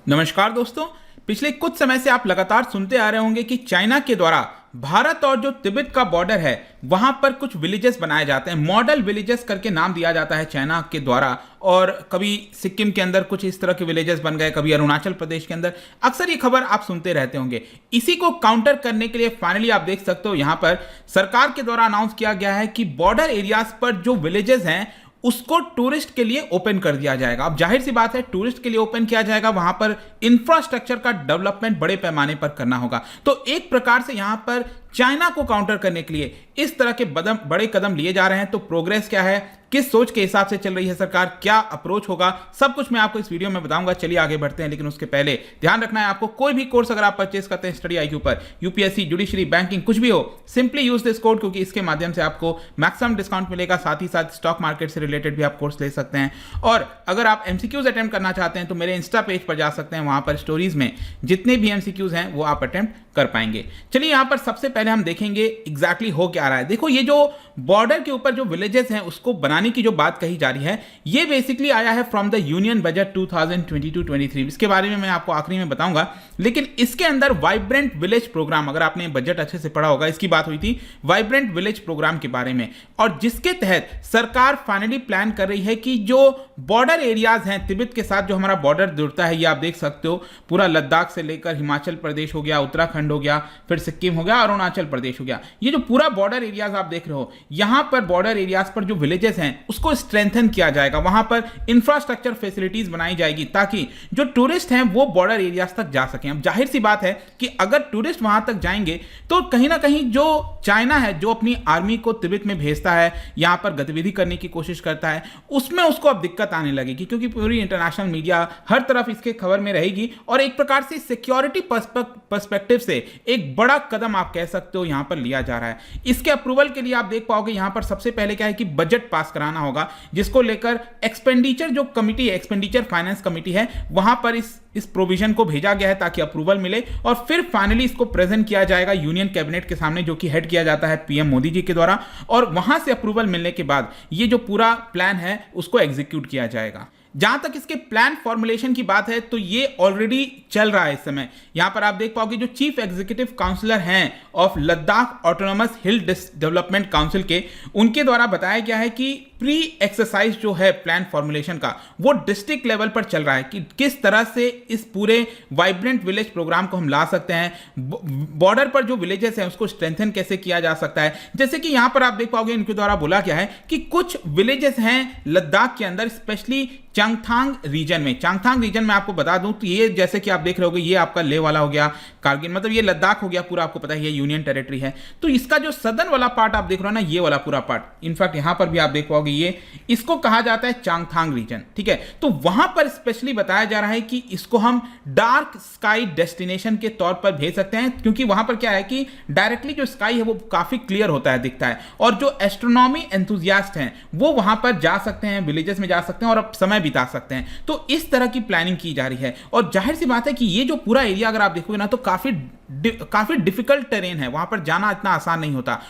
नमस्कार दोस्तों। पिछले कुछ समय से आप लगातार सुनते आ रहे होंगे कि चाइना के द्वारा भारत और जो तिब्बत का बॉर्डर है वहां पर कुछ विलेजेस बनाए जाते हैं, मॉडल विलेजेस करके नाम दिया जाता है चाइना के द्वारा। और कभी सिक्किम के अंदर कुछ इस तरह के विलेजेस बन गए, कभी अरुणाचल प्रदेश के अंदर। अक्सर ये खबर आप सुनते रहते होंगे। इसी को काउंटर करने के लिए फाइनली आप देख सकते हो यहां पर सरकार के द्वारा अनाउंस किया गया है कि बॉर्डर एरियाज पर जो विलेजेस हैं उसको टूरिस्ट के लिए ओपन कर दिया जाएगा। अब जाहिर सी बात है, टूरिस्ट के लिए ओपन किया जाएगा, वहां पर इंफ्रास्ट्रक्चर का डेवलपमेंट बड़े पैमाने पर करना होगा। तो एक प्रकार से यहां पर चाइना को काउंटर करने के लिए इस तरह के बड़े कदम लिए जा रहे हैं। तो प्रोग्रेस क्या है, किस सोच के हिसाब से चल रही है सरकार, क्या अप्रोच होगा, सब कुछ मैं आपको इस वीडियो में बताऊंगा। चलिए आगे बढ़ते हैं, लेकिन उसके पहले ध्यान रखना है आपको, कोई भी कोर्स अगर आप परचेस करते हैं स्टडी IQ पर, यूपीएससी, जुडिशरी, बैंकिंग, कुछ भी हो, सिंपली यूज दिस कोड, क्योंकि इसके माध्यम से आपको मैक्सिमम डिस्काउंट मिलेगा। साथ ही साथ स्टॉक मार्केट से रिलेटेड भी आप कोर्स ले सकते हैं। और अगर आप MCQs अटेम्प्ट करना चाहते हैं तो मेरे इंस्टा पेज पर जा सकते हैं, वहां पर स्टोरीज में जितने भी MCQs हैं वो आप अटेम्प्ट कर पाएंगे। चलिए यहां पर सबसे पहले हम देखेंगे एग्जैक्टली हो क्या रहा है। देखो, ये जो बॉर्डर के ऊपर जो विलेजेस हैं उसको बनाने की जो बात कही जा रही है, ये बेसिकली आया है फ्रॉम द यूनियन बजट 2022-23। इसके बारे में मैं आपको आखिरी में बताऊंगा। लेकिन इसके अंदर वाइब्रेंट विलेज प्रोग्राम, अगर आपने बजट अच्छे से पढ़ा होगा, इसकी बात हुई थी वाइब्रेंट विलेज प्रोग्राम के बारे में, और जिसके तहत सरकार फाइनली प्लान कर रही है कि जो बॉर्डर एरियाज हैं तिब्बत के साथ, जो हमारा बॉर्डर जुड़ता है, ये आप देख सकते हो, पूरा लद्दाख से लेकर हिमाचल प्रदेश हो गया, उत्तराखंड हो गया, फिर सिक्किम हो गया, अरुणाचल प्रदेश हो गया, ये जो पूरा बॉर्डर एरियाज आप देख रहे हो, यहां पर बॉर्डर एरियाज पर जो विलेजेस हैं उसको स्ट्रेंथन किया जाएगा। वहां पर इंफ्रास्ट्रक्चर फैसिलिटीज बनाई जाएगी ताकि जो टूरिस्ट हैं वो बॉर्डर एरियाज तक जा सकें। अब जाहिर सी बात है कि अगर टूरिस्ट वहां तक जाएंगे तो कहीं ना कहीं जो चाइना है, जो अपनी आर्मी को तिब्बत में भेजता है, यहां पर गतिविधि करने की कोशिश करता है, उसमें उसको अब दिक्कत आने लगेगी, क्योंकि पूरी इंटरनेशनल मीडिया हर तरफ इसके खबर में रहेगी। और एक प्रकार से सिक्योरिटी पर्सपेक्टिव से एक बड़ा कदम आप कह सकते हो यहां पर लिया जा रहा है। इसके अप्रूवल के लिए आप देख पाओगे यहां पर सबसे पहले क्या है कि बजट पास कराना होगा, जिसको लेकर एक्सपेंडिचर जो कमिटी है, एक्सपेंडिचर फाइनेंस कमिटी है, वहां पर इस प्रोविजन को भेजा गया है ताकि अप्रूवल मिले, और फिर फाइनली इसको प्रेजेंट किया जाएगा यूनियन कैबिनेट के सामने, जो कि हेड किया जाता है PM मोदी जी के द्वारा। और वहां से अप्रूवल मिलने के बाद ये जो पूरा प्लान है उसको एग्जीक्यूट किया जाएगा। जहां तक इसके प्लान फॉर्मुलेशन की बात है तो ये ऑलरेडी चल रहा है इस समय। यहां पर आप देख पाओगे जो चीफ एग्जीक्यूटिव काउंसलर हैं of Ladakh autonomous hill development council के, उनके द्वारा बताया गया है कि प्री एक्सरसाइज जो है प्लान फॉर्मुलेशन का, वो डिस्ट्रिक्ट लेवल पर चल रहा है कि किस तरह से इस पूरे वाइब्रेंट विलेज प्रोग्राम को हम ला सकते हैं, बॉर्डर पर जो विलेजेस हैं उसको स्ट्रेंथन कैसे किया जा सकता है। जैसे कि यहां पर आप देख पाओगे इनके द्वारा बोला गया है कि कुछ विलेजेस हैं लद्दाख के अंदर, स्पेशली चांगथांग रीजन में। चांगथांग रीजन में आपको बता दूं तो ये जैसे कि आप देख रहे होगे, ये आपका लेह वाला हो गया, कारगिल, मतलब ये लद्दाख हो गया पूरा, आपको पता है ये यूनियन टेरिटरी है। तो इसका जो सदर्न वाला पार्ट आप देख रहे हो ना, ये वाला पूरा पार्ट, इनफैक्ट यहां पर भी आप देख पाओगे ये, इसको कहा जाता है चांगथांग रीजन, ठीक है। तो वहां पर स्पेशली बताया जा रहा है कि इसको हम डार्क स्काई डेस्टिनेशन के तौर पर भेज सकते हैं, क्योंकि वहां पर क्या है कि डायरेक्टली जो स्काई है वो काफी क्लियर होता है, दिखता है, और जो एस्ट्रोनॉमी एंथुजियास्ट हैं वो वहां पर जा सकते हैं, विलेजेस में जा सकते हैं और अब समय बिता सकते हैं। तो इस तरह की प्लानिंग की जा रही है। और जाहिर सी बात है कि ये जो पूरा एरिया अगर आप देखोगे ना तो काफी डिफिकल्ट टेरेन है, वहां पर जाना इतना आसान नहीं होता।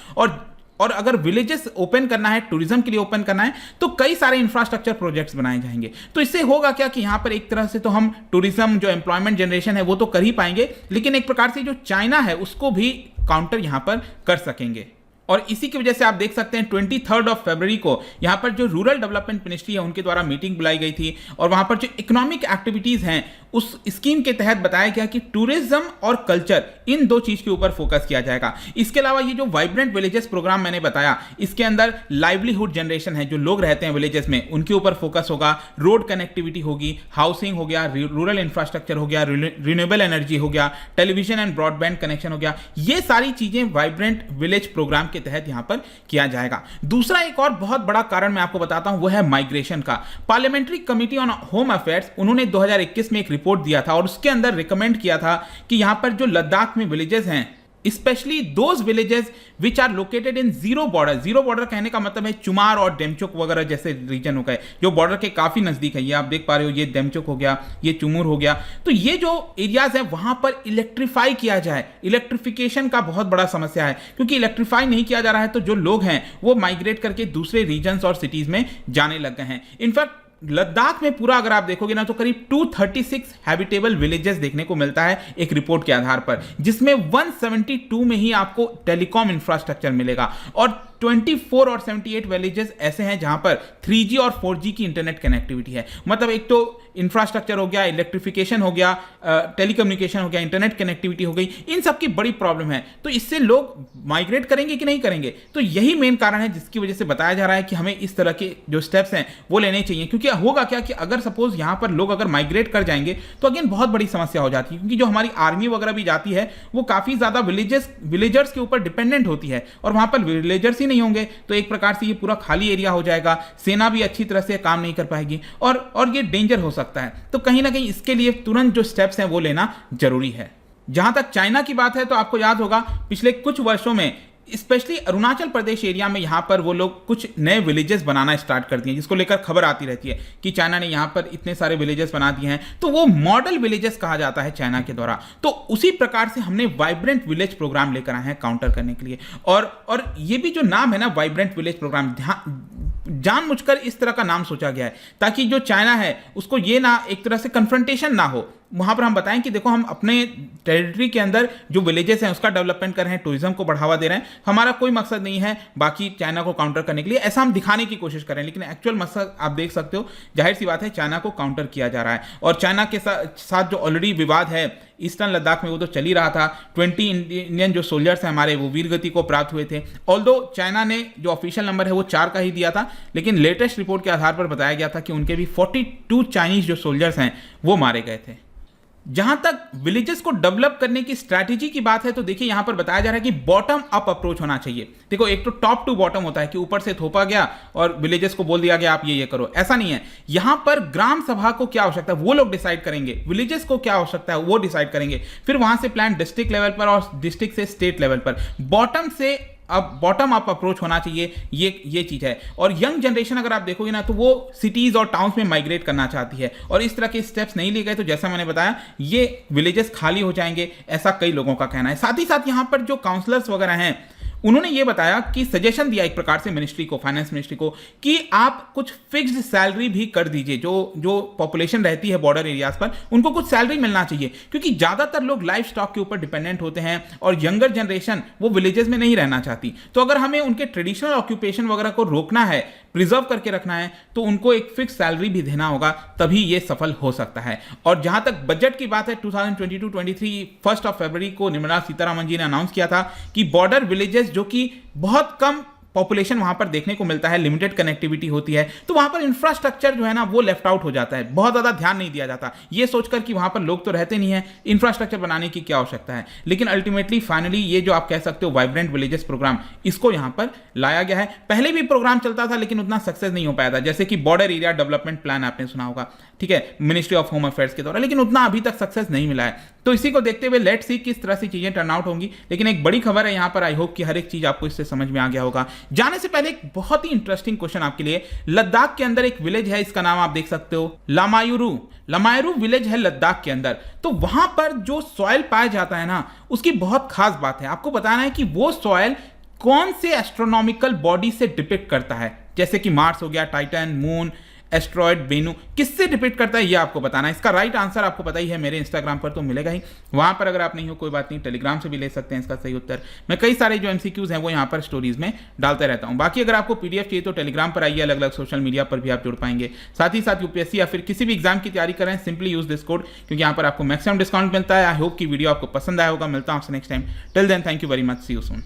और अगर विलेजेस ओपन करना है, टूरिज्म के लिए ओपन करना है, तो कई सारे इंफ्रास्ट्रक्चर प्रोजेक्ट्स बनाए जाएंगे। तो इससे होगा क्या कि यहां पर एक तरह से तो हम टूरिज्म, जो एम्प्लॉयमेंट जनरेशन है वो तो कर ही पाएंगे, लेकिन एक प्रकार से जो चाइना है उसको भी काउंटर यहां पर कर सकेंगे। और इसी की वजह से आप देख सकते हैं 23 फरवरी को यहां पर जो रूरल डेवलपमेंट मिनिस्ट्री है उनके द्वारा मीटिंग बुलाई गई थी, और वहां पर जो इकोनॉमिक एक्टिविटीज हैं उस स्कीम के तहत बताया गया कि टूरिज्म और कल्चर, इन दो चीज के ऊपर फोकस किया जाएगा। इसके अलावा ये जो वाइब्रेंट विलेजेस प्रोग्राम मैंने बताया, इसके अंदर लाइवलीहुड जनरेशन है, जो लोग रहते हैं विलेजेस में, उनके ऊपर फोकस होगा, रोड कनेक्टिविटी होगी, हाउसिंग हो गया, रूरल इंफ्रास्ट्रक्चर हो गया, रिन्यूएबल एनर्जी हो गया, टेलीविजन एंड ब्रॉडबैंड कनेक्शन हो गया। ये सारी चीजें वाइब्रेंट विलेज प्रोग्राम के तहत यहां पर किया जाएगा। दूसरा एक और बहुत बड़ा कारण मैं आपको बताता हूं, वो है माइग्रेशन का। Parliamentary committee on home affairs, उन्होंने 2021 में एक रिपोर्ट दिया था और उसके अंदर रिकमेंड किया था कि यहां पर जो लद्दाख में विलेजेस हैं, specially those villages which are located in zero border. Zero border कहने का मतलब है चुमार और डेमचुक वगैरह जैसे रीजन हो गए, जो बॉर्डर के काफी नजदीक है। ये आप देख पा रहे हो, ये डेमचुक हो गया, ये चुमूर हो गया। तो ये जो एरियाज है वहां पर इलेक्ट्रीफाई किया जाए। इलेक्ट्रिफिकेशन का बहुत बड़ा समस्या है, क्योंकि इलेक्ट्रीफाई नहीं किया जा रहा है तो जो लोग हैं वो माइग्रेट करके दूसरे रीजन्स और सिटीज में जाने लग गए हैं। इनफैक्ट लद्दाख में पूरा अगर आप देखोगे ना तो करीब 236 हैबिटेबल विलेजेस देखने को मिलता है एक रिपोर्ट के आधार पर, जिसमें 172 में ही आपको टेलीकॉम इंफ्रास्ट्रक्चर मिलेगा और 24 और 78 विलेजेस ऐसे हैं जहां पर 3G और 4G की इंटरनेट कनेक्टिविटी है। मतलब एक तो इंफ्रास्ट्रक्चर हो गया, इलेक्ट्रिफिकेशन हो गया, टेलीकम्युनिकेशन हो गया, इंटरनेट कनेक्टिविटी हो गई, इन सब की बड़ी प्रॉब्लम है। तो इससे लोग माइग्रेट करेंगे कि नहीं करेंगे, तो यही मेन कारण है जिसकी वजह से बताया जा रहा है कि हमें इस तरह के जो स्टेप्स हैं वो लेने चाहिए। क्योंकि होगा क्या कि अगर सपोज यहां पर लोग अगर माइग्रेट कर जाएंगे तो अगेन बहुत बड़ी समस्या हो जाती है, क्योंकि जो हमारी आर्मी वगैरह भी जाती है वो काफी ज्यादा विलेजर्स के ऊपर डिपेंडेंट होती है, और वहां पर विलेजर्स ही नहीं होंगे तो एक प्रकार से ये पूरा खाली एरिया हो जाएगा, सेना भी अच्छी तरह से काम नहीं कर पाएगी और ये डेंजर हो सकता है। तो कहीं ना कहीं इसके लिए तुरंत जो स्टेप्स हैं वो लेना जरूरी है। जहां तक चाइना की बात है तो आपको याद होगा पिछले कुछ वर्षों में स्पेशली अरुणाचल प्रदेश एरिया में यहां पर वो लोग कुछ नए विलेजेस बनाना स्टार्ट कर दिए, जिसको लेकर खबर आती रहती है कि चाइना ने यहां पर इतने सारे विलेजेस बना दिए हैं, तो वो मॉडल विलेजेस कहा जाता है चाइना के द्वारा। तो उसी प्रकार से हमने वाइब्रेंट विलेज प्रोग्राम लेकर आए हैं काउंटर करने के लिए। और ये भी जो नाम है ना वाइब्रेंट विलेज प्रोग्राम, जानबूझकर इस तरह का नाम सोचा गया है ताकि जो चाइना है उसको ये ना एक तरह से कन्फ्रंटेशन ना हो। वहां पर हम बताएं कि देखो हम अपने टेरिटरी के अंदर जो विलेजेस हैं उसका डेवलपमेंट कर रहे हैं, टूरिज्म को बढ़ावा दे रहे हैं, हमारा कोई मकसद नहीं है बाकी चाइना को काउंटर करने के लिए, ऐसा हम दिखाने की कोशिश कर रहे हैं। लेकिन एक्चुअल मकसद आप देख सकते हो, जाहिर सी बात है चाइना को काउंटर किया जा रहा है। और चाइना के साथ जो ऑलरेडी विवाद है ईस्टर्न लद्दाख में वो तो चल ही रहा था। 20 इंडियन जो सोल्जर्स हैं हमारे वो वीरगति को प्राप्त हुए थे। ऑल्दो चाइना ने जो ऑफिशियल नंबर है वो 4 का ही दिया था, लेकिन लेटेस्ट रिपोर्ट के आधार पर बताया गया था कि उनके भी 42 चाइनीज जो सोल्जर्स हैं वो मारे गए थे। जहां तक विलेजेस को डेवलप करने की स्ट्रैटेजी की बात है तो देखिए यहां पर बताया जा रहा है कि बॉटम अप अप्रोच होना चाहिए। देखो एक तो टॉप टू बॉटम होता है कि ऊपर से थोपा गया और विलेजेस को बोल दिया गया आप ये करो, ऐसा नहीं है। यहां पर ग्राम सभा को क्या आवश्यकता है वो लोग डिसाइड करेंगे, विलेजेस को क्या आवश्यकता है वो डिसाइड करेंगे, फिर वहां से प्लान डिस्ट्रिक्ट लेवल पर और डिस्ट्रिक्ट से स्टेट लेवल पर, बॉटम से अब बॉटम अप अप्रोच होना चाहिए, ये चीज है। और यंग जनरेशन अगर आप देखोगे ना तो वो सिटीज और टाउन्स में माइग्रेट करना चाहती है, और इस तरह के स्टेप्स नहीं लिए गए तो जैसा मैंने बताया ये विलेजेस खाली हो जाएंगे, ऐसा कई लोगों का कहना है। साथ ही साथ यहां पर जो काउंसलर्स वगैरह हैं उन्होंने ये बताया कि सजेशन दिया एक प्रकार से मिनिस्ट्री को, फाइनेंस मिनिस्ट्री को, कि आप कुछ फिक्स्ड सैलरी भी कर दीजिए, जो पॉपुलेशन रहती है बॉर्डर एरियाज पर उनको कुछ सैलरी मिलना चाहिए, क्योंकि ज्यादातर लोग लाइफ स्टॉक के ऊपर डिपेंडेंट होते हैं और यंगर जनरेशन वो विलेजेस में नहीं रहना चाहती। तो अगर हमें उनके ट्रेडिशनल ऑक्यूपेशन वगैरह को रोकना है, प्रिजर्व करके रखना है, तो उनको एक फिक्स सैलरी भी देना होगा, तभी ये सफल हो सकता है। और जहां तक बजट की बात है 2022-23 1 फरवरी को निर्मला सीतारामन जी ने अनाउंस किया था कि बॉर्डर विलेजेस जो कि बहुत कम पॉपुलेशन वहां पर देखने को मिलता है, लिमिटेड कनेक्टिविटी होती है, तो वहां पर इंफ्रास्ट्रक्चर जो है ना वो लेफ्ट आउट हो जाता है, बहुत ज्यादा ध्यान नहीं दिया जाता, ये सोचकर कि वहां पर लोग तो रहते नहीं है, इंफ्रास्ट्रक्चर बनाने की क्या आवश्यकता है। लेकिन अल्टीमेटली फाइनली ये जो आप कह सकते हो वाइब्रेंट विलेजेस प्रोग्राम, इसको यहां पर लाया गया है। पहले भी प्रोग्राम चलता था लेकिन उतना सक्सेस नहीं हो पाया था, जैसे कि बॉर्डर एरिया डेवलपमेंट प्लान आपने सुना होगा, ठीक है, मिनिस्ट्री ऑफ होम अफेयर्स के द्वारा, लेकिन उतना अभी तक सक्सेस नहीं मिला है। तो इसी को देखते हुए लेट्स सी किस तरह से चीजें टर्न आउट होंगी। लेकिन एक बड़ी खबर है यहां पर, आई होप कि हर एक चीज आपको इससे समझ में आ गया होगा। जाने से पहले एक बहुत ही इंटरेस्टिंग क्वेश्चन आपके लिए, लद्दाख के अंदर एक विलेज है, इसका नाम आप देख सकते हो लामायुरू विलेज है लद्दाख के अंदर। तो वहां पर जो सॉइल पाया जाता है ना उसकी बहुत खास बात है, आपको बताना है कि वो सॉइल कौन से एस्ट्रोनॉमिकल बॉडी से डिपिक्ट करता है, जैसे कि मार्स हो गया, टाइटन, मून, एस्ट्रॉयड, वेनू, किससे डिपेंड करता है ये आपको बताना है। इसका राइट आंसर आपको पता ही है, मेरे इंस्टाग्राम पर तो मिलेगा ही, वहां पर अगर आप नहीं हो कोई बात नहीं, टेलीग्राम से भी ले सकते हैं इसका सही उत्तर। मैं कई सारे जो एमसीक्यूज हैं वो यहाँ पर स्टोरीज में डालते रहता हूँ। बाकी अगर आपको पीडीएफ चाहिए तो टेलीग्राम पर आइए, अलग अलग सोशल मीडिया पर भी आप जुड़ पाएंगे। साथ ही साथ यूपीएससी या फिर किसी भी एग्जाम की तैयारी करें, सिंपली यूज दिस कोड, क्योंकि यहाँ पर आपको मैक्सिमम डिस्काउंट मिलता है। आई होप की वीडियो आपको पसंद आया होगा। मिलता हूँ आपसे next time. Till then thank you very much, see you soon.